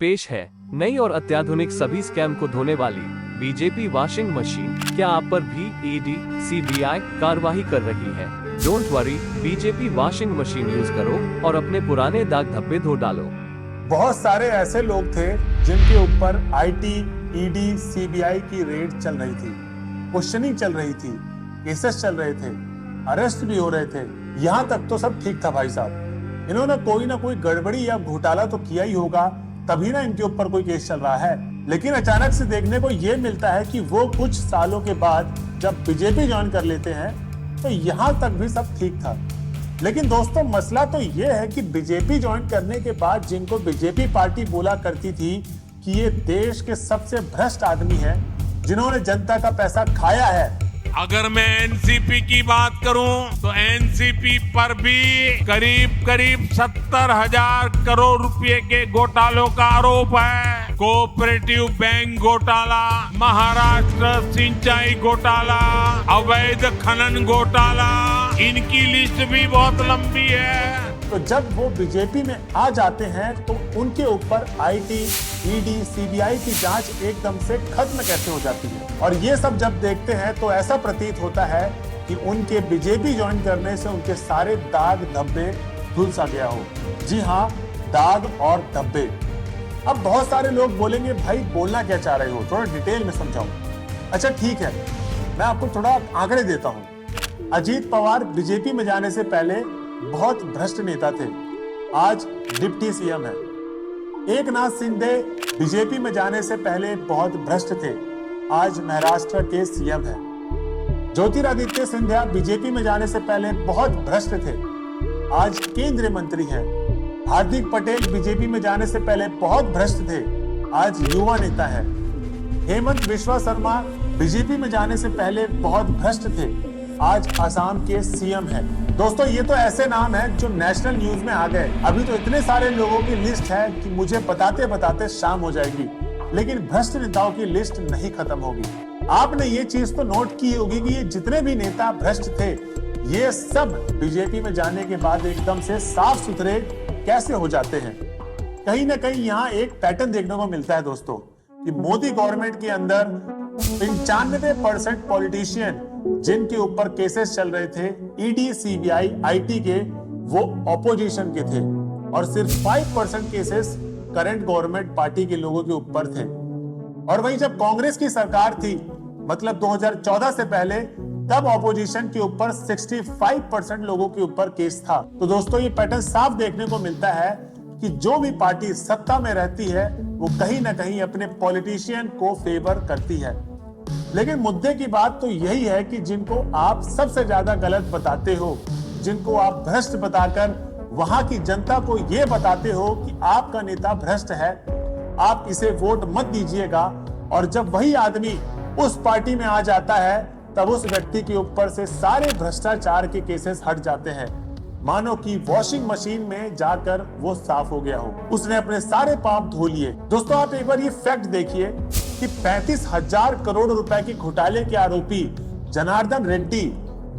पेश है नई और अत्याधुनिक सभी स्कैम को धोने वाली बीजेपी वॉशिंग मशीन। क्या आप पर भी ईडी सीबीआई कार्रवाई कर रही है? Don't worry, BJP washing machine use करो और अपने पुराने दाग धब्बे धो डालो। बहुत सारे ऐसे लोग थे जिनके ऊपर आईटी, ईडी, सीबीआई की रेड चल रही थी, क्वेश्चनिंग चल रही थी, केसेस चल रहे थे, अरेस्ट भी हो रहे थे। यहाँ तक तो सब ठीक था भाई साहब। इन्होंने कोई ना कोई गड़बड़ी या घोटाला तो किया ही होगा, तभी ना इनके ऊपर कोई केस चल रहा है। लेकिन अचानक से देखने को ये मिलता है कि वो कुछ सालों के बाद जब बीजेपी ज्वाइन कर लेते हैं तो यहाँ तक भी सब ठीक था। लेकिन दोस्तों, मसला तो ये है कि बीजेपी ज्वाइन करने के बाद जिनको बीजेपी पार्टी बोला करती थी कि ये देश के सबसे भ्रष्ट आदमी है, जिन्होंने जनता का पैसा खाया है। अगर मैं एनसीपी की बात करूं तो एनसीपी पर भी करीब 70,000 करोड़ रुपए के घोटालों का आरोप है। कोऑपरेटिव बैंक घोटाला, महाराष्ट्र सिंचाई घोटाला, अवैध खनन घोटाला, इनकी लिस्ट भी बहुत लंबी है। तो जब वो बीजेपी में आ जाते हैं तो उनके ऊपर आईटी, ईडी, सीबीआई की जांच एकदम से खत्म कैसे हो जाती है। और ये सब जब देखते हैं तो ऐसा प्रतीत होता है कि उनके बीजेपी ज्वाइन करने से उनके सारे दाग धब्बे धुल सा गया हो। जी हाँ, दाग और धब्बे। अब बहुत सारे लोग बोलेंगे, भाई बोलना क्या चाह रहे हो, थोड़ा डिटेल में समझाओ। अच्छा ठीक है, मैं आपको थोड़ा आंकड़े देता हूँ। अजीत पवार बीजेपी में जाने से पहले बहुत भ्रष्ट नेता थे, आज डिप्टी सीएम है। एकनाथ शिंदे बीजेपी में जाने से पहले बहुत भ्रष्ट थे, आज महाराष्ट्र के सीएम है। ज्योतिरादित्य सिंधिया बीजेपी में जाने से पहले बहुत भ्रष्ट थे, आज केंद्रीय मंत्री हैं। हार्दिक पटेल बीजेपी में जाने से पहले बहुत भ्रष्ट थे, आज युवा नेता है। हेमंत बिस्वा शर्मा बीजेपी में जाने से पहले बहुत भ्रष्ट थे, आज असम के सीएम हैं। दोस्तों, ये तो ऐसे नाम हैं जो नेशनल न्यूज में आ गए। अभी तो इतने सारे लोगों की लिस्ट है कि मुझे बताते बताते शाम हो जाएगी, लेकिन भ्रष्ट नेताओं की लिस्ट नहीं खत्म होगी। आपने ये चीज तो नोट की होगी कि ये जितने भी नेता भ्रष्ट थे, ये सब बीजेपी में जाने के बाद एकदम से साफ सुथरे कैसे हो जाते हैं। कहीं ना कहीं यहाँ एक पैटर्न देखने को मिलता है दोस्तों, कि मोदी गवर्नमेंट के अंदर 95% पॉलिटिशियन जिनके ऊपर केसेस चल रहे थे ईडी, सीबीआई, आईटी के, वो ऑपोजिशन के थे, और सिर्फ 5% केसेस करंट गवर्नमेंट पार्टी के लोगों के ऊपर थे। और वहीं जब कांग्रेस की सरकार थी, मतलब 2014 से पहले, तब ऑपोजिशन के ऊपर 65% लोगों के ऊपर केस था। तो दोस्तों, ये पैटर्न साफ देखने को मिलता है कि जो भी पार्टी सत्ता में रहती है वो कहीं ना कहीं अपने पॉलिटिशियन को फेवर करती है। लेकिन मुद्दे की बात तो यही है कि जिनको आप सबसे ज्यादा गलत बताते हो, जिनको आप भ्रष्ट बताकर वहां की जनता को यह बताते हो कि आपका नेता भ्रष्ट है, आप इसे वोट मत दीजिएगा, और जब वही आदमी उस पार्टी में आ जाता है तब उस व्यक्ति के ऊपर से सारे भ्रष्टाचार के केसेस हट जाते हैं, मानो कि वॉशिंग मशीन में जाकर वो साफ हो गया हो, उसने अपने सारे पाप धो लिए। दोस्तों, आप एक बार ये फैक्ट देखिए कि 35,000 करोड़ रुपए के घोटाले के आरोपी जनार्दन रेड्डी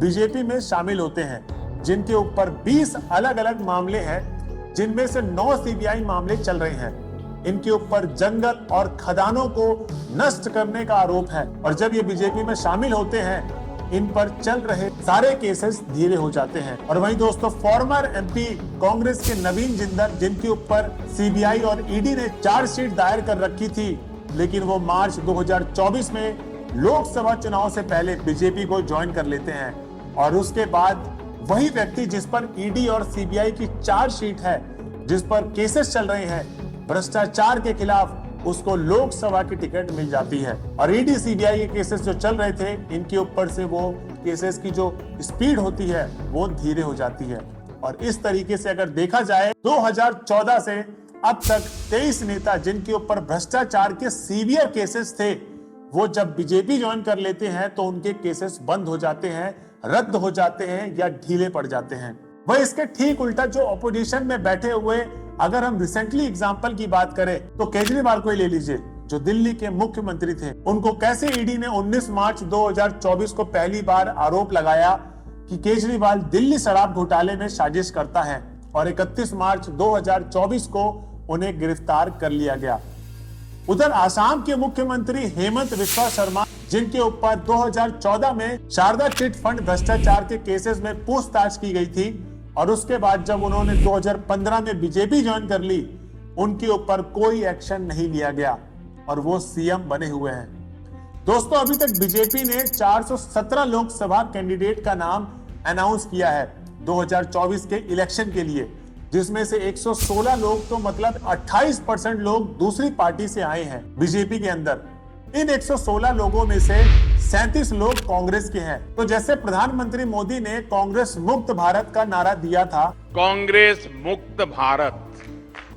बीजेपी में शामिल होते हैं, जिनके ऊपर 20 अलग अलग मामले हैं, जिनमें से 9 सीबीआई मामले चल रहे हैं। इनके ऊपर जंगल और खदानों को नष्ट करने का आरोप है, और जब ये बीजेपी में शामिल होते हैं, इन पर चल रहे सारे केसेस धीरे हो जाते हैं। और वहीं दोस्तों, फॉर्मर एमपी कांग्रेस के नवीन जिंदल, जिनके ऊपर सीबीआई और ईडी ने चार्जशीट दायर कर रखी थी, लेकिन वो मार्च 2024 में लोकसभा चुनाव से पहले बीजेपी को ज्वाइन कर लेते हैं, और उसके बाद वही व्यक्ति जिस पर ईडी और सीबीआई की चार्जशीट है, जिस पर केसेस चल रहे हैं भ्रष्टाचार के खिलाफ, उसको लोकसभा की टिकट मिल जाती है। और ईडी सीबीआई के केसेस जो चल रहे थे, इनके ऊपर से वो केसेस की जो स्पीड होती है वो धीरे हो जाती है। और इस तरीके से अगर देखा जाए, 2014 से अब तक 23 नेता जिनके ऊपर भ्रष्टाचार के सीवियर केसेस थे, वो जब बीजेपी ज्वाइन कर लेते हैं तो उनके केसेस बंद हो जाते हैं, रद्द हो जाते हैं या ढीले पड़ जाते हैं। वह इसके ठीक उल्टा जो ऑपोजिशन में बैठे हुए, अगर हम रिसेंटली एग्जांपल की बात करें तो केजरीवाल को ही ले लीजिए, जो दिल्ली के मुख्यमंत्री थे। उनको कैसे ईडी ने 19 मार्च 2024 को पहली बार आरोप लगाया कि केजरीवाल दिल्ली शराब घोटाले में साजिश करता है, और 31 मार्च 2024 को उन्हें गिरफ्तार कर लिया गया। उधर आसाम के मुख्यमंत्री हेमंत बिस्वा शर्मा, जिनके ऊपर 2014 में शारदा चिट फंड भ्रष्टाचार के केसेस में पूछताछ की गई थी और उसके बाद जब उन्होंने 2015 में बीजेपी ज्वाइन कर ली, उनके ऊपर कोई एक्शन नहीं लिया गया और वो सीएम बने हुए हैं। दोस्तों, अभी तक बीजेपी ने 417 लोकसभा कैंडिडेट का नाम अनाउंस किया है 2024 के इलेक्शन के लिए, जिसमें से 116 लोग तो मतलब 28% लोग दूसरी पार्टी से आए हैं बीजेपी के अंदर। इन 116 लोगों में से 37 लोग कांग्रेस के हैं। तो जैसे प्रधानमंत्री मोदी ने कांग्रेस मुक्त भारत का नारा दिया था, कांग्रेस मुक्त भारत,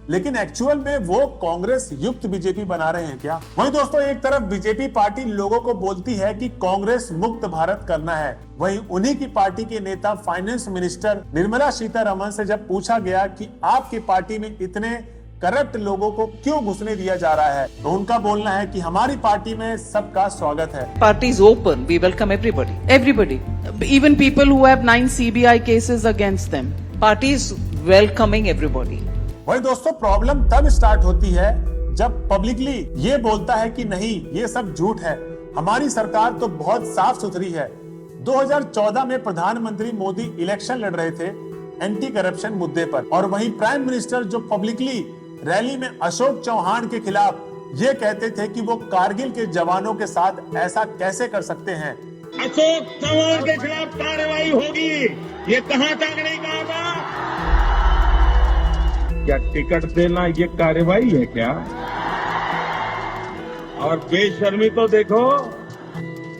लेकिन एक्चुअल में वो कांग्रेस युक्त बीजेपी बना रहे हैं क्या? वहीं दोस्तों, एक तरफ बीजेपी पार्टी लोगों को बोलती है कि कांग्रेस मुक्त भारत करना है, वहीं उन्हीं की पार्टी के नेता फाइनेंस मिनिस्टर निर्मला सीतारमण से जब पूछा गया कि आपकी पार्टी में इतने करप्ट लोगों को क्यों घुसने दिया जा रहा है, तो उनका बोलना है कि हमारी पार्टी में सबका स्वागत है। Party is open. We welcome everybody. Everybody. Even people who have 9 CBI cases against them. Party is welcoming everybody. वही दोस्तों, प्रॉब्लम तब स्टार्ट होती है जब पब्लिकली ये बोलता है कि नहीं, ये सब झूठ है, हमारी सरकार तो बहुत साफ सुथरी है। 2014 में प्रधानमंत्री मोदी इलेक्शन लड़ रहे थे एंटी करप्शन मुद्दे पर, और वहीं प्राइम मिनिस्टर जो पब्लिकली रैली में अशोक चौहान के खिलाफ ये कहते थे कि वो कारगिल के जवानों के साथ ऐसा कैसे कर सकते हैं। अशोक चौहान के खिलाफ कार्रवाई होगी, ये कहां तक नहीं कहा था? क्या टिकट देना ये कार्रवाई है क्या? और बेशर्मी तो देखो,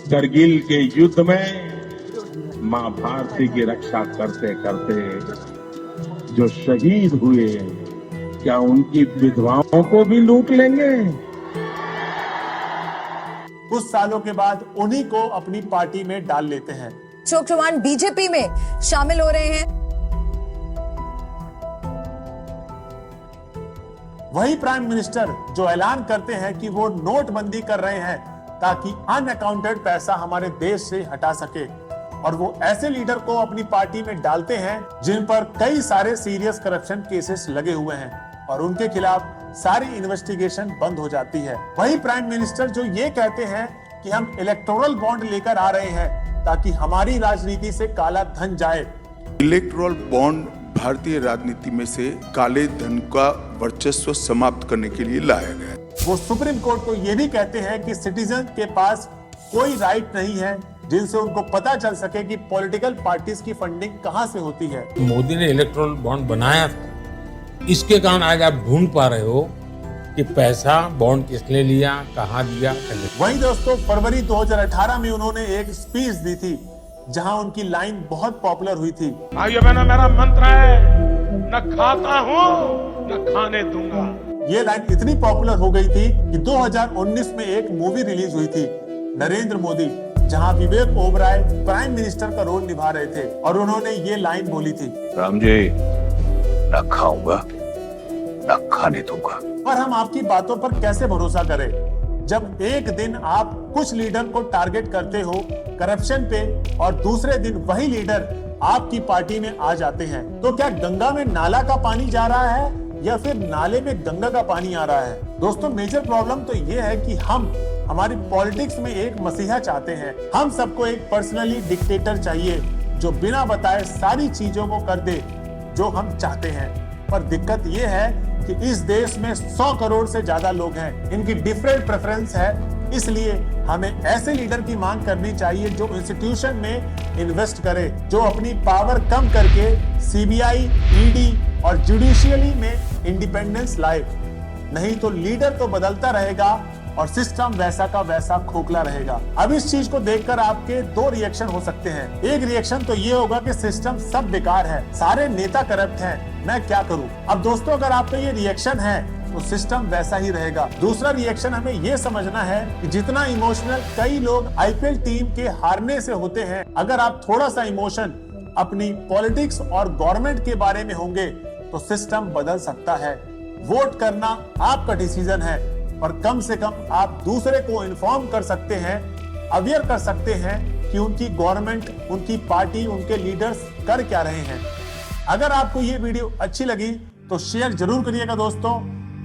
करगिल के युद्ध में मां भारती की रक्षा करते करते जो शहीद हुए, क्या उनकी विधवाओं को भी लूट लेंगे? कुछ सालों के बाद उन्हीं को अपनी पार्टी में डाल लेते हैं। अशोक चौहान बीजेपी में शामिल हो रहे हैं। वही प्राइम मिनिस्टर जो ऐलान करते हैं कि वो नोटबंदी कर रहे हैं ताकि अनअकाउंटेड पैसा हमारे देश से हटा सके, और वो ऐसे लीडर को अपनी पार्टी में डालते हैं जिन पर कई सारे सीरियस करप्शन केसेस लगे हुए हैं और उनके खिलाफ सारी इन्वेस्टिगेशन बंद हो जाती है। वही प्राइम मिनिस्टर जो ये कहते हैं कि हम इलेक्टोरल बॉन्ड लेकर आ रहे हैं ताकि हमारी राजनीति से काला धन जाए। इलेक्टोरल बॉन्ड भारतीय राजनीति में से काले धन का वर्चस्व समाप्त करने के लिए लाया गया। वो सुप्रीम कोर्ट को ये भी कहते हैं कि सिटीजन के पास कोई राइट नहीं है जिनसे उनको पता चल सके कि पॉलिटिकल पार्टीज की फंडिंग कहां से होती है। मोदी ने इलेक्टोरल बॉन्ड बनाया था, इसके कारण आज आप ढूंढ पा रहे हो कि पैसा बॉन्ड किसने लिया, कहां दिया। वहीं दोस्तों, फरवरी 2018 में उन्होंने एक स्पीच दी थी जहां उनकी लाइन बहुत पॉपुलर हुई थी। भाइयों बहनों, मेरा मंत्र है, न खाता हूं न खाने दूंगा। ये लाइन इतनी पॉपुलर हो गई थी कि 2019 में एक मूवी रिलीज हुई थी, नरेंद्र मोदी, जहां विवेक ओबराय प्राइम मिनिस्टर का रोल निभा रहे थे और उन्होंने ये लाइन बोली थी, राम जी, न खाऊंगा न खाने दूंगा। पर हम आपकी बातों पर कैसे भरोसा करें जब एक दिन आप कुछ लीडर को टारगेट करते हो करप्शन पे और दूसरे दिन वही लीडर आपकी पार्टी में आ जाते हैं। तो क्या गंगा में नाला का पानी जा रहा है या फिर नाले में गंगा का पानी आ रहा है? दोस्तों, मेजर प्रॉब्लम तो ये है कि हम हमारी पॉलिटिक्स में एक मसीहा चाहते हैं। हम सबको एक पर्सनली डिक्टेटर चाहिए जो बिना बताए सारी चीजों को कर दे जो हम चाहते हैं। पर दिक्कत ये है कि इस देश में 100 करोड़ से ज्यादा लोग हैं, इनकी डिफरेंट प्रेफरेंस है, इसलिए हमें ऐसे लीडर की मांग करनी चाहिए जो इंस्टीट्यूशन में इन्वेस्ट करे, जो अपनी पावर कम करके सीबीआई, ईडी और जुडिशियली में इंडिपेंडेंस लाए। नहीं तो लीडर तो बदलता रहेगा और सिस्टम वैसा का वैसा खोखला रहेगा। अब इस चीज को देखकर आपके दो रिएक्शन हो सकते हैं। एक रिएक्शन तो ये होगा कि सिस्टम सब बेकार है, सारे नेता करप्ट हैं, मैं क्या करूं। अब दोस्तों, अगर आपका ये रिएक्शन है तो सिस्टम वैसा ही रहेगा। दूसरा रिएक्शन हमें ये समझना है कि जितना इमोशनल कई लोग आईपीएल टीम के हारने से होते हैं, अगर आप थोड़ा सा इमोशन अपनी पॉलिटिक्स और गवर्नमेंट के बारे में होंगे तो सिस्टम बदल सकता है। वोट करना आपका डिसीजन है, पर कम से कम आप दूसरे को इन्फॉर्म कर सकते हैं, अवेयर कर सकते हैं कि उनकी गवर्नमेंट, उनकी पार्टी, उनके लीडर्स कर क्या रहे हैं। अगर आपको ये वीडियो अच्छी लगी तो शेयर जरूर करिएगा दोस्तों।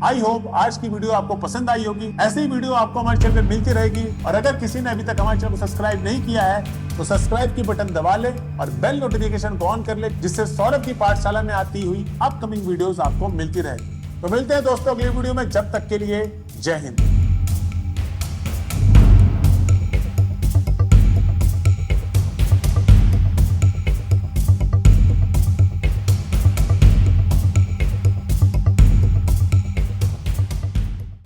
आई होप आज की वीडियो आपको पसंद आई होगी। ऐसी ही वीडियो आपको हमारे चैनल पे मिलती रहेगी और अगर किसी ने अभी तक हमारे चैनल को सब्सक्राइब नहीं किया है तो सब्सक्राइब की बटन दबा ले और बेल नोटिफिकेशन को ऑन कर ले, जिससे सौरभ की पाठशाला में आती हुई अपकमिंग वीडियोस आपको मिलती रहेगी। तो मिलते हैं दोस्तों अगली वीडियो में, जब तक के लिए जय हिंद।